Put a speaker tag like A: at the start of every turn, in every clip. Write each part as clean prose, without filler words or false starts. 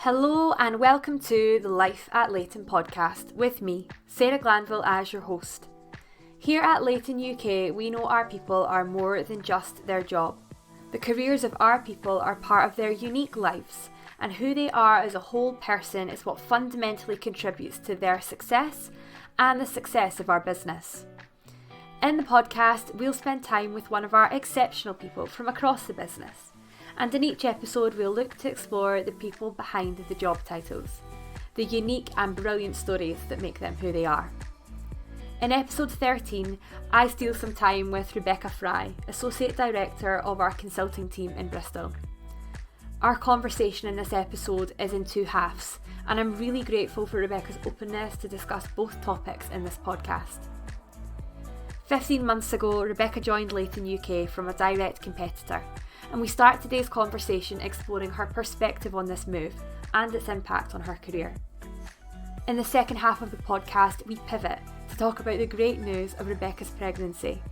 A: Hello and welcome to the Life at Leyton Podcast with me, Sarah Glanville, as your host. Here at Leyton UK, we know our people are more than just their job. The careers of our people are part of their unique lives, and who they are as a whole person is what fundamentally contributes to their success and the success of our business. In the podcast, we'll spend time with one of our exceptional people from across the business. And in each episode, we'll look to explore the people behind the job titles, the unique and brilliant stories that make them who they are. In episode 13, I steal some time with Rebecca Fry, Associate Director of our consulting team in Bristol. Our conversation in this episode is in two halves, and I'm really grateful for Rebecca's openness to discuss both topics in this podcast. 15 months ago, Rebecca joined Leyton UK from a direct competitor, and we start today's conversation exploring her perspective on this move and its impact on her career. In the second half of the podcast, we pivot to talk about the great news of Rebecca's pregnancy,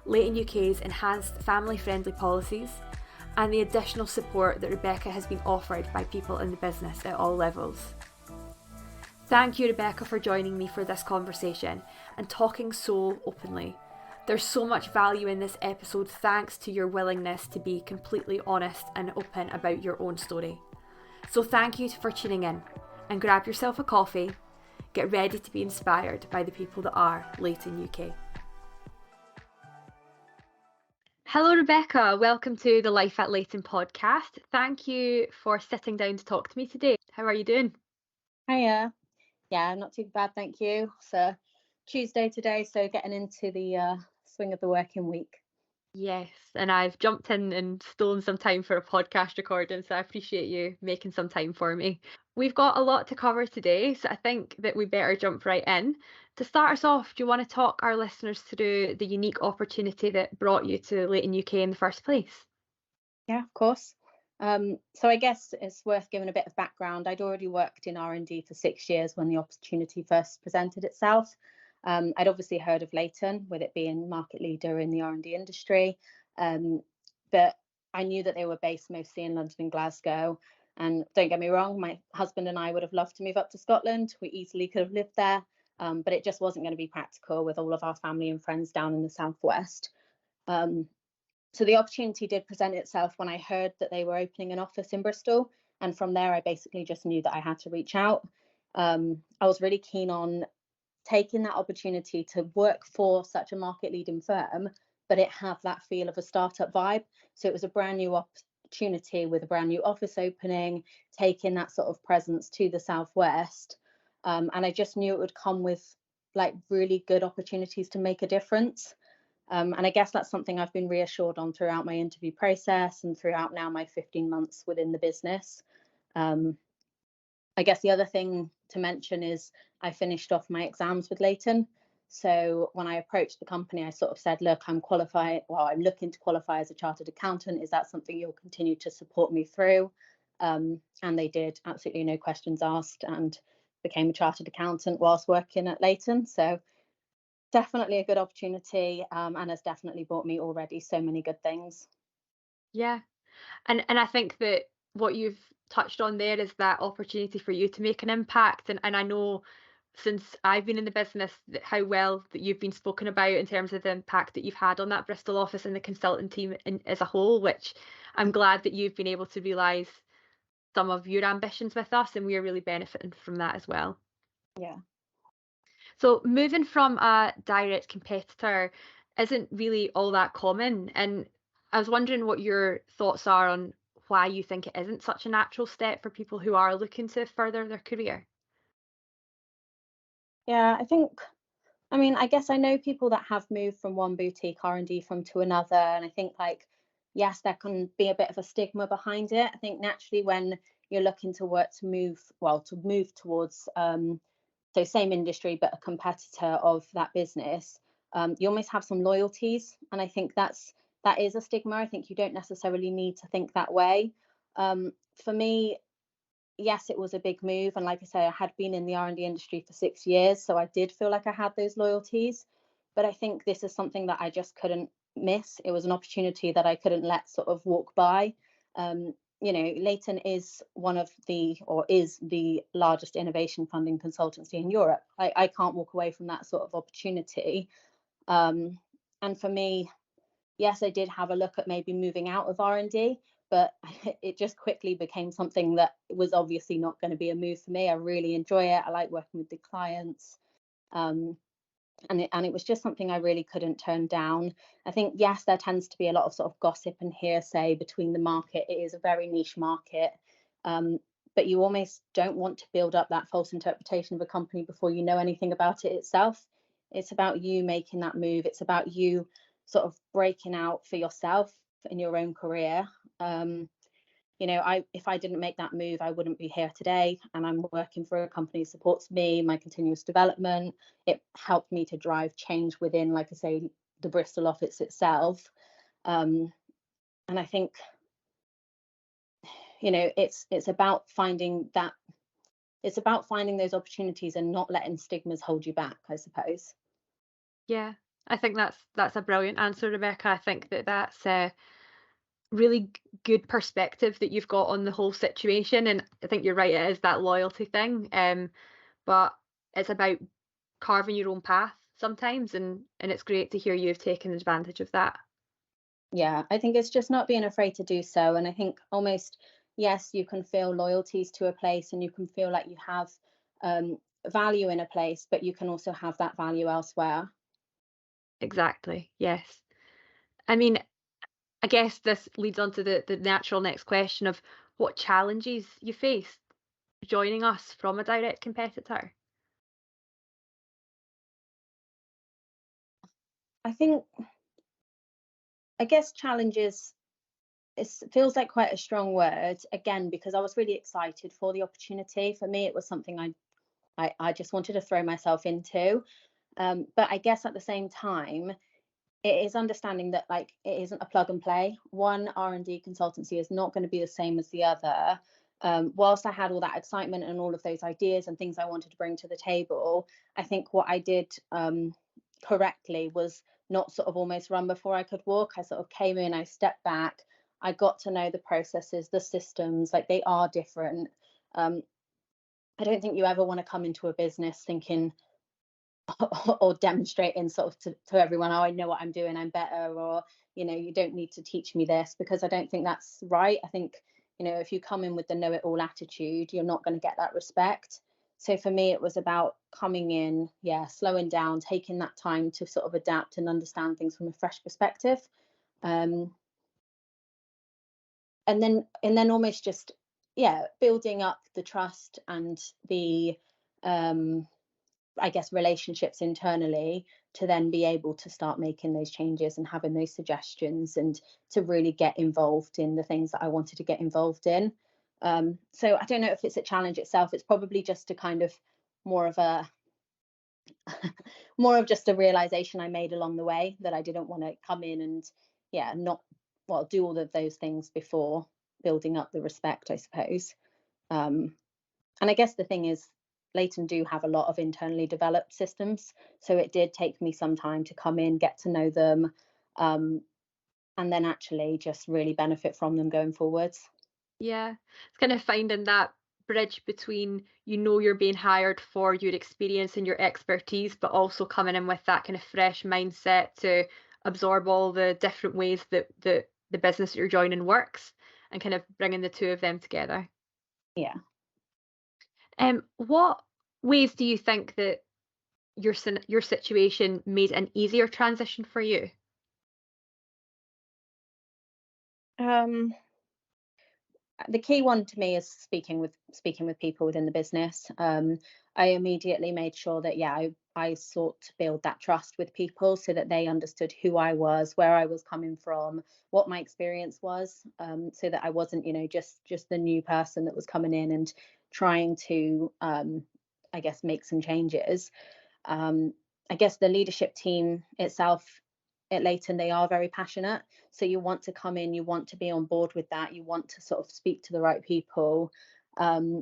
A: Leyton UK's enhanced family-friendly policies, and the additional support that Rebecca has been offered by people in the business at all levels. Thank you, Rebecca, for joining me for this conversation and talking so openly. There's so much value in this episode thanks to your willingness to be completely honest and open about your own story. So thank you for tuning in, and grab yourself a coffee. Get ready to be inspired by the people that are Leyton UK. Hello Rebecca, welcome to the Life at Leyton podcast. Thank you for sitting down to talk to me today. How are you doing?
B: Hiya. Yeah, not too bad, thank you. So Tuesday today, so getting into the swing of the working week.
A: Yes, and I've jumped in and stolen some time for a podcast recording, so I appreciate you making some time for me. We've got a lot to cover today, so I think that we better jump right in. To start us off, do you want to talk our listeners through the unique opportunity that brought you to Leyton UK in the first place?
B: Yeah, of course. So I guess it's worth giving a bit of background. I'd already worked in R&D for 6 years when the opportunity first presented itself. I'd obviously heard of Leyton, with it being market leader in the R&D industry, but I knew that they were based mostly in London and Glasgow. And don't get me wrong, my husband and I would have loved to move up to Scotland. We easily could have lived there, but it just wasn't going to be practical with all of our family and friends down in the southwest. So the opportunity did present itself when I heard that they were opening an office in Bristol. And from there, I basically just knew that I had to reach out. I was really keen on taking that opportunity to work for such a market leading firm, but it had that feel of a startup vibe. So it was a brand new opportunity with a brand new office opening, taking that sort of presence to the southwest. And I just knew it would come with like really good opportunities to make a difference. And I guess that's something I've been reassured on throughout my interview process and throughout now my 15 months within the business. I guess the other thing to mention is I finished off my exams with Leyton. So when I approached the company, I sort of said, look, I'm looking to qualify as a chartered accountant. Is that something you'll continue to support me through? And they did, absolutely no questions asked, and became a chartered accountant whilst working at Leyton. So definitely a good opportunity, and has definitely brought me already so many good things.
A: Yeah, and I think that what you've touched on there is that opportunity for you to make an impact, and I know since I've been in the business that how well that you've been spoken about in terms of the impact that you've had on that Bristol office and the consultant team as a whole, which I'm glad that you've been able to realise some of your ambitions with us, and we're really benefiting from that as well.
B: Yeah.
A: So moving from a direct competitor isn't really all that common, and I was wondering what your thoughts are on why you think it isn't such a natural step for people who are looking to further their career.
B: Yeah, I guess I know people that have moved from one boutique R&D firm to another, and I think yes, there can be a bit of a stigma behind it. I think naturally when you're looking to work to move towards so same industry but a competitor of that business, you almost have some loyalties, and I think that is a stigma. I think you don't necessarily need to think that way. For me, yes, it was a big move, and like I say, I had been in the R&D industry for 6 years, so I did feel like I had those loyalties. But I think this is something that I just couldn't miss. It was an opportunity that I couldn't let sort of walk by. Leyton is is the largest innovation funding consultancy in Europe. I can't walk away from that sort of opportunity. And for me, yes, I did have a look at maybe moving out of R&D, but it just quickly became something that was obviously not going to be a move for me. I really enjoy it. I like working with the clients. And it was just something I really couldn't turn down. I think, yes, there tends to be a lot of sort of gossip and hearsay between the market. It is a very niche market, but you almost don't want to build up that false interpretation of a company before you know anything about it itself. It's about you making that move. It's about you sort of breaking out for yourself in your own career. If I didn't make that move, I wouldn't be here today. And I'm working for a company that supports me, my continuous development. It helped me to drive change within, like I say, the Bristol office itself. And I think, it's about finding that. It's about finding those opportunities and not letting stigmas hold you back, I suppose.
A: Yeah, I think that's a brilliant answer, Rebecca. I think that's a really good perspective that you've got on the whole situation, and I think you're right. It is that loyalty thing, but it's about carving your own path sometimes, and it's great to hear you've taken advantage of that.
B: Yeah, I think it's just not being afraid to do so. And I think almost, yes, you can feel loyalties to a place and you can feel like you have value in a place, but you can also have that value elsewhere.
A: Exactly. Yes. I mean, I guess this leads on to the natural next question of what challenges you faced joining us from a direct competitor.
B: I guess challenges, it feels like quite a strong word, again, because I was really excited for the opportunity. For me, it was something I just wanted to throw myself into. But I guess at the same time, it is understanding that like it isn't a plug and play. One R&D consultancy is not going to be the same as the other. Whilst I had all that excitement and all of those ideas and things I wanted to bring to the table, I think what I did correctly was not sort of almost run before I could walk. I sort of came in, I stepped back, I got to know the processes, the systems, like they are different. I don't think you ever want to come into a business thinking or demonstrating sort of to everyone, oh, I know what I'm doing, I'm better, or you don't need to teach me this, because I don't think that's right. I think if you come in with the know-it-all attitude, you're not going to get that respect. So for me, it was about coming in, slowing down, taking that time to sort of adapt and understand things from a fresh perspective, um, and then almost just building up the trust and the I guess relationships internally to then be able to start making those changes and having those suggestions and to really get involved in the things that I wanted to get involved in. So I don't know if it's a challenge itself. It's probably just a kind of more of a more of just a realization I made along the way that I didn't want to come in and not do all of those things before building up the respect, I suppose. And I guess the thing is, Leyton do have a lot of internally developed systems, so it did take me some time to come in, get to know them, and then actually just really benefit from them going forwards.
A: Yeah, it's kind of finding that bridge between you're being hired for your experience and your expertise, but also coming in with that kind of fresh mindset to absorb all the different ways that the business that you're joining works, and kind of bringing the two of them together.
B: Yeah.
A: What ways do you think that your situation made an easier transition for you?
B: Um, the key one to me is speaking with people within the business. I immediately made sure that I sought to build that trust with people so that they understood who I was, where I was coming from, what my experience was, so that I wasn't just the new person that was coming in and trying to I guess make some changes. I guess the leadership team itself at Leyton, they are very passionate. So you want to come in, you want to be on board with that, you want to sort of speak to the right people. I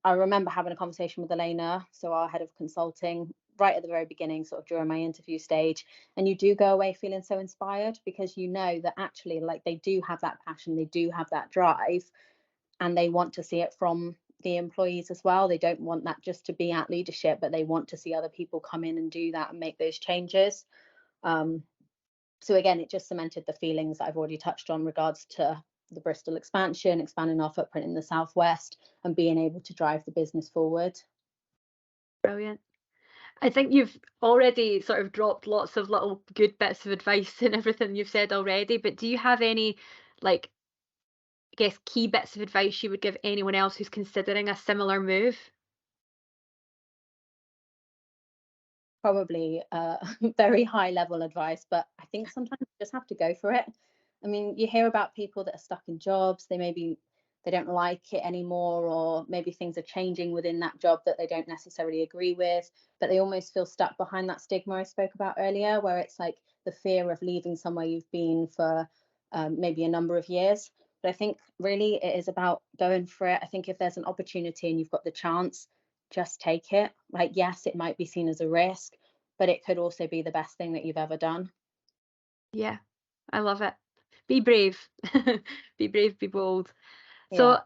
B: remember having a conversation with Elena, so our head of consulting, right at the very beginning, sort of during my interview stage, and you do go away feeling so inspired because you know that actually, like, they do have that passion, they do have that drive, and they want to see it from the employees as well. They don't want that just to be at leadership, but they want to see other people come in and do that and make those changes. So again, it just cemented the feelings that I've already touched on regards to the Bristol expansion, expanding our footprint in the southwest, and being able to drive the business forward.
A: Brilliant. I think you've already sort of dropped lots of little good bits of advice and everything you've said already, but do you have any, like, I guess, key bits of advice you would give anyone else who's considering a similar move?
B: Probably very high level advice, but I think sometimes you just have to go for it. I mean, you hear about people that are stuck in jobs, they don't like it anymore, or maybe things are changing within that job that they don't necessarily agree with, but they almost feel stuck behind that stigma I spoke about earlier, where it's like the fear of leaving somewhere you've been for maybe a number of years. But I think really it is about going for it. I think if there's an opportunity and you've got the chance, just take it. Like, yes, it might be seen as a risk, but it could also be the best thing that you've ever done.
A: Yeah, I love it. Be brave. Be brave, be bold.
B: Yeah.
A: So,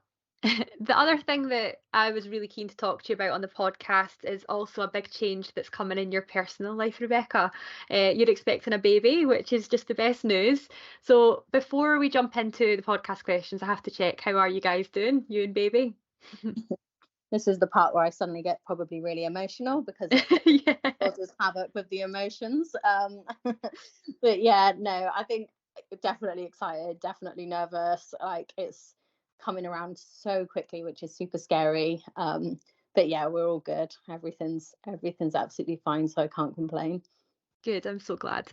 A: the other thing that I was really keen to talk to you about on the podcast is also a big change that's coming in your personal life, Rebecca. You're expecting a baby, which is just the best news. So, before we jump into the podcast questions, I have to check, how are you guys doing, you and baby?
B: This is the part where I suddenly get probably really emotional because it
A: Yeah.
B: causes havoc with the emotions. But yeah, no, I think definitely excited, definitely nervous. Like, it's coming around so quickly, which is super scary. But yeah, we're all good. Everything's absolutely fine, so I can't complain.
A: Good, I'm so glad.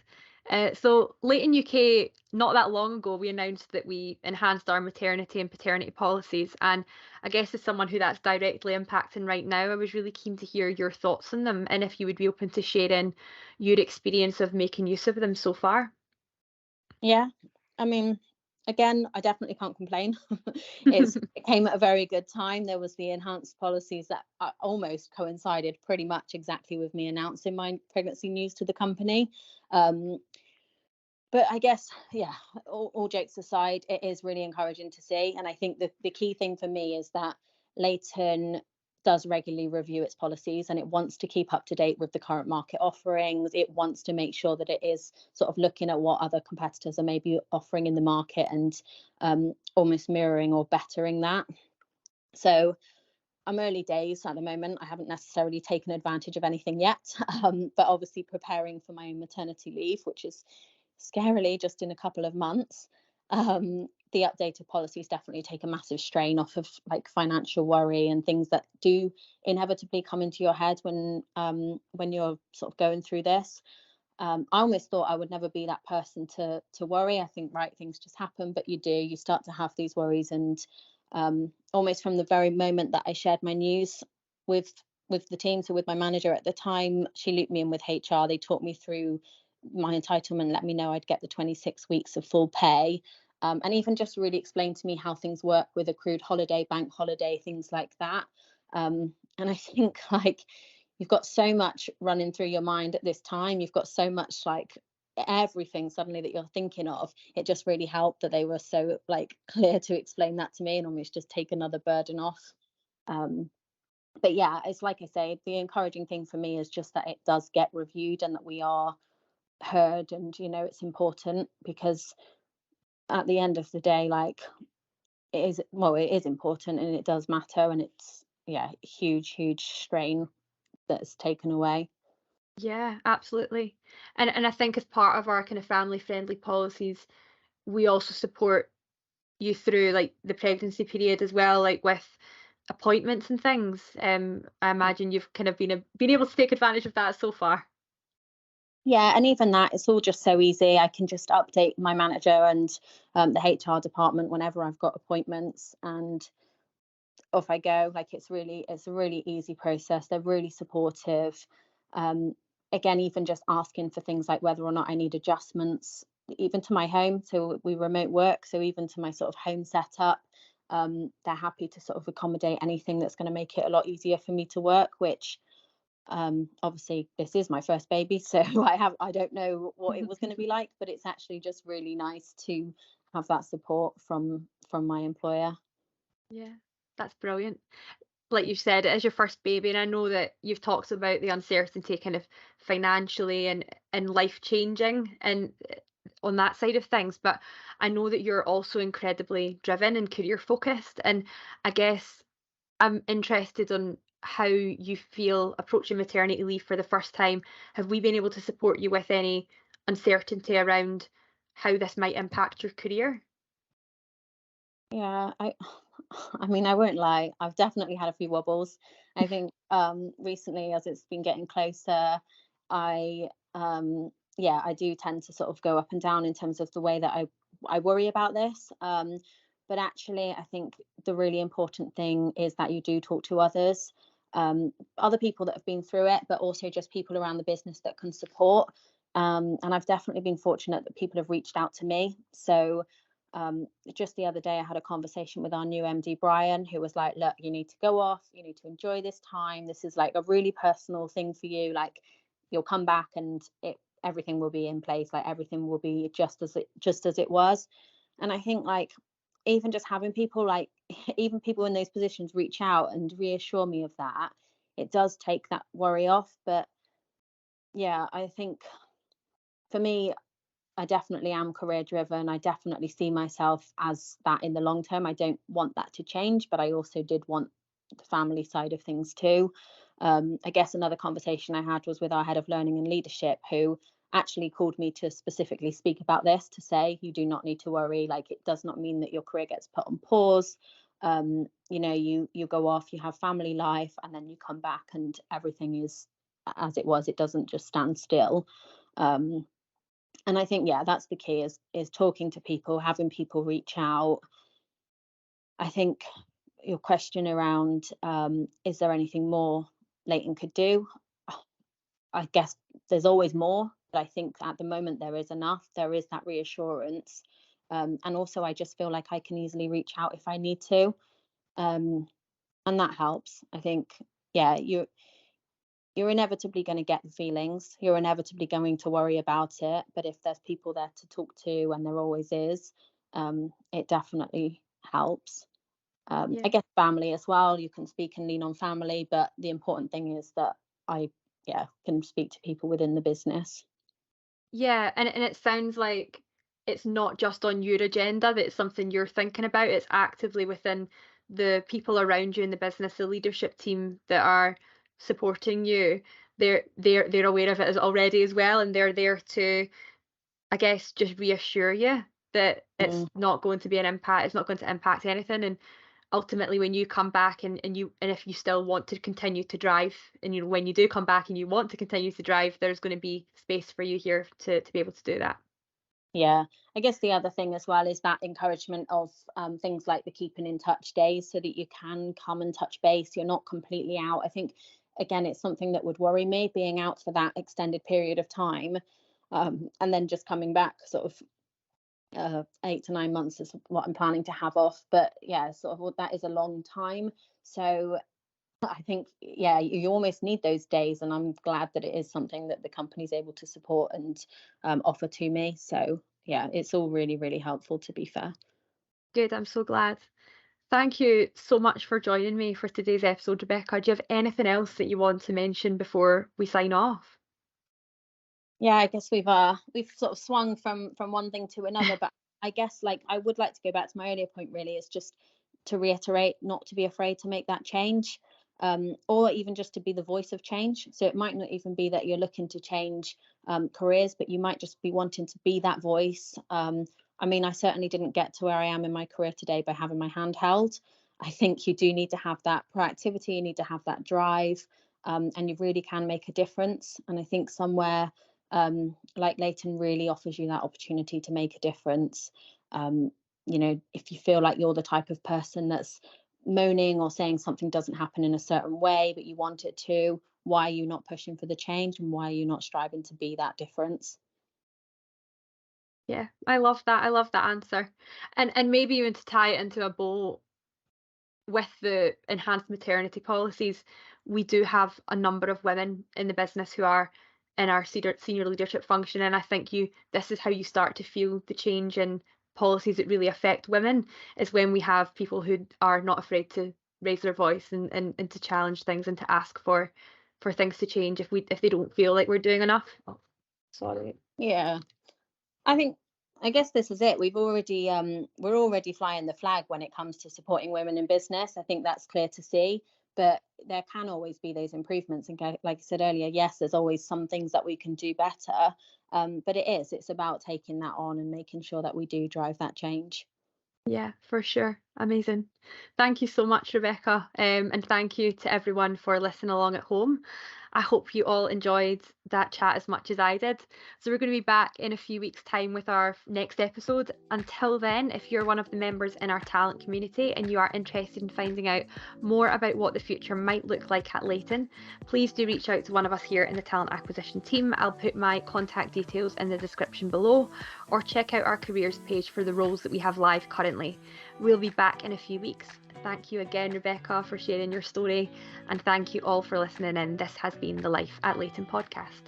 A: So, Leyton UK, not that long ago, we announced that we enhanced our maternity and paternity policies. And I guess as someone who that's directly impacting right now, I was really keen to hear your thoughts on them and if you would be open to sharing your experience of making use of them so far.
B: Yeah, I mean, again, I definitely can't complain. It came at a very good time. There was the enhanced policies that almost coincided pretty much exactly with me announcing my pregnancy news to the company. Um, but I guess, yeah, all jokes aside, it is really encouraging to see. And I think the key thing for me is that Leyton does regularly review its policies, and it wants to keep up to date with the current market offerings. It wants to make sure that it is sort of looking at what other competitors are maybe offering in the market and almost mirroring or bettering that. So I'm early days at the moment. I haven't necessarily taken advantage of anything yet, but obviously preparing for my own maternity leave, which is scarily just in a couple of months. The updated policies definitely take a massive strain off of like financial worry and things that do inevitably come into your head when you're sort of going through this. I almost thought I would never be that person to worry. I think, right, things just happen, but you start to have these worries. And almost from the very moment that I shared my news with the team, so with my manager at the time, she looped me in with HR. They talked me through my entitlement, let me know I'd get the 26 weeks of full pay, and even just really explained to me how things work with accrued holiday, bank holiday, things like that. And I think, like, you've got so much running through your mind at this time. You've got so much, like, everything suddenly that you're thinking of. It just really helped that they were so, like, clear to explain that to me and almost just take another burden off. Um, but yeah, it's like I say, the encouraging thing for me is just that it does get reviewed and that we are heard, and it's important, because at the end of the day, like, it is important and it does matter, and it's, yeah, huge strain that's taken away.
A: Yeah, absolutely. And I think as part of our kind of family friendly policies, we also support you through like the pregnancy period as well, like with appointments and things. I imagine you've kind of been able to take advantage of that so far.
B: Yeah, and even that, it's all just so easy. I can just update my manager and the HR department whenever I've got appointments, and off I go. Like, it's a really easy process. They're really supportive. Um, Again, even just asking for things like whether or not I need adjustments, even to my home. So we remote work, so even to my sort of home setup, they're happy to sort of accommodate anything that's going to make it a lot easier for me to work. Which Obviously this is my first baby, so I don't know what it was going to be like, but it's actually just really nice to have that support from my employer.
A: Yeah, that's brilliant. Like you said, it is your first baby, and I know that you've talked about the uncertainty kind of financially and life changing and on that side of things, but I know that you're also incredibly driven and career focused, and I guess I'm interested on how you feel approaching maternity leave for the first time. Have we been able to support you with any uncertainty around how this might impact your career?
B: Yeah, I mean, I won't lie, I've definitely had a few wobbles. I think recently, as it's been getting closer, I yeah, I do tend to sort of go up and down in terms of the way that I worry about this. But actually, I think the really important thing is that you do talk to others, other people that have been through it, but also just people around the business that can support. And I've definitely been fortunate that people have reached out to me. So just the other day, I had a conversation with our new MD, Brian, who was like, look, you need to go off, you need to enjoy this time. This is like a really personal thing for you. Like, you'll come back and everything will be in place, like everything will be just as it was. And I think, like, even just having people, like, even people in those positions reach out and reassure me of that, it does take that worry off. But yeah, I think for me, I definitely am career driven. I definitely see myself as that in the long term. I don't want that to change, but I also did want the family side of things too. I guess another conversation I had was with our head of learning and leadership, who actually called me to specifically speak about this, to say, you do not need to worry. Like, it does not mean that your career gets put on pause. You go off, you have family life, and then you come back and everything is as it was. It doesn't just stand still. Um, and I think, yeah, that's the key, is talking to people, having people reach out. I think your question around, is there anything more Leighton could do? I guess there's always more, but I think at the moment there is enough. There is that reassurance. And also, I just feel like I can easily reach out if I need to. Um, and that helps. I think, yeah, you're inevitably going to get the feelings. You're inevitably going to worry about it. But if there's people there to talk to, and there always is, it definitely helps. I
A: Yeah.
B: guess family as well. You can speak and lean on family, but the important thing is that I, yeah, can speak to people within the business.
A: Yeah, and it sounds like it's not just on your agenda, that it's something you're thinking about. It's actively within the people around you in the business, the leadership team that are supporting you. They're aware of it as already as well, and they're there to, I guess, just reassure you that it's
B: Mm,
A: not going to be an impact. It's not going to impact anything. And ultimately, when you come back and if you still want to continue to drive, and when you do come back and you want to continue to drive, there's going to be space for you here to be able to do that.
B: yeah, I guess the other thing as well is that encouragement of things like the keeping in touch days, so that you can come and touch base. You're not completely out. I think, again, it's something that would worry me, being out for that extended period of time, and then just coming back sort of 8 to 9 months is what I'm planning to have off. But yeah, sort of that is a long time. So I think, yeah, you almost need those days, and I'm glad that it is something that the company's able to support and offer to me. So yeah, it's all really, really helpful, to be fair.
A: Good, I'm so glad. Thank you so much for joining me for today's episode, Rebecca. Do you have anything else that you want to mention before we sign off?
B: Yeah, I guess we've sort of swung from one thing to another, but I guess, like, I would like to go back to my earlier point. Really, is just to reiterate, not to be afraid to make that change, or even just to be the voice of change. So it might not even be that you're looking to change careers, but you might just be wanting to be that voice. I mean, I certainly didn't get to where I am in my career today by having my hand held. I think you do need to have that proactivity, you need to have that drive, and you really can make a difference. And I think somewhere like Leyton really offers you that opportunity to make a difference. Um, if you feel like you're the type of person that's moaning or saying something doesn't happen in a certain way, but you want it to, why are you not pushing for the change, and why are you not striving to be that difference?
A: Yeah, I love that. I love that answer. And maybe even to tie it into a bow, with the enhanced maternity policies, we do have a number of women in the business who are in our senior leadership function, and I think this is how you start to feel the change in policies that really affect women, is when we have people who are not afraid to raise their voice and to challenge things and to ask for things to change if they don't feel like we're doing enough. Oh, sorry.
B: Yeah, I guess this is it. We're already flying the flag when it comes to supporting women in business. I think that's clear to see, but there can always be those improvements. And like I said earlier, yes, there's always some things that we can do better. But it's about taking that on and making sure that we do drive that change.
A: Yeah, for sure. Amazing. Thank you so much, Rebecca. And thank you to everyone for listening along at home. I hope you all enjoyed that chat as much as I did. So we're going to be back in a few weeks' time with our next episode. Until then, if you're one of the members in our talent community and you are interested in finding out more about what the future might look like at Leyton, please do reach out to one of us here in the talent acquisition team. I'll put my contact details in the description below, or check out our careers page for the roles that we have live currently. We'll be back in a few weeks. Thank you again, Rebecca, for sharing your story, and thank you all for listening in. This has been the Life at Leyton podcast.